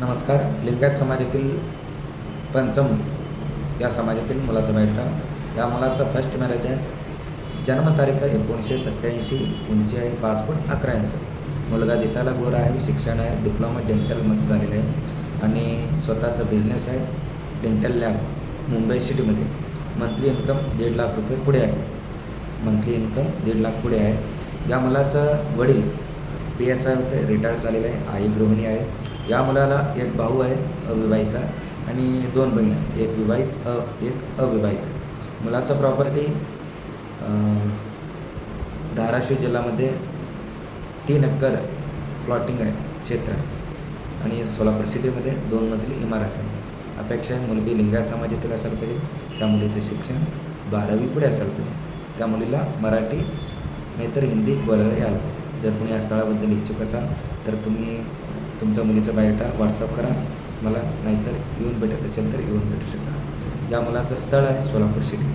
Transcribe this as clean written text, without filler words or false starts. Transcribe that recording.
नमस्कार. लिंगायत समाजातील पंचम या समाजातील मुलाचा बायोडाटा. या मुलाचा फर्स्ट मॅरेज आहे. जन्मतारीख आहे 1987. उंची आहे 5 फूट 11 इंच. मुलगा दिसायला गोरा आहे. शिक्षण आहे डिप्लोमा डेंटलमध्ये झालेलं आहे आणि स्वतःचा बिझनेस आहे डेंटल लॅब मुंबई सिटीमध्ये. मंथली इन्कम 1.5 लाख रुपये पुढे आहे. मंथली इन्कम 1.5 लाख पुढे आहे. या मुलाचा वडील PSI होते, रिटायर्ड झालेले आहे. आई गृहिणी आहे. या मुलाला एक भाऊ आहे अविवाहित आणि 2 बहिणी, एक विवाहित एक अविवाहित. मुलाचा प्रॉपर्टी धाराशिव जिल्ह्यामध्ये 3 एकर प्लॉटिंग आहे, क्षेत्र आहे आणि सोलापूर सिटीमध्ये 2 मजली इमारत आहे. अपेक्षा आहे मुलगी लिंगायत समाजातील असायला पाहिजे. त्या मुलीचे शिक्षण 12वी पुढे असायला पाहिजे. त्या मुलीला मराठी नाहीतर हिंदी बोलायला यायला पाहिजे. जर कोणी या स्थळाबद्दल इच्छुक असाल तर तुम्ही तुमच्या मुलीचा बायोडाटा व्हॉट्सअप करा मला, नाहीतर येऊन भेटत असेल तर येऊन भेटू शकता. या मुलाचं स्थळ आहे सोलापूर सिटी.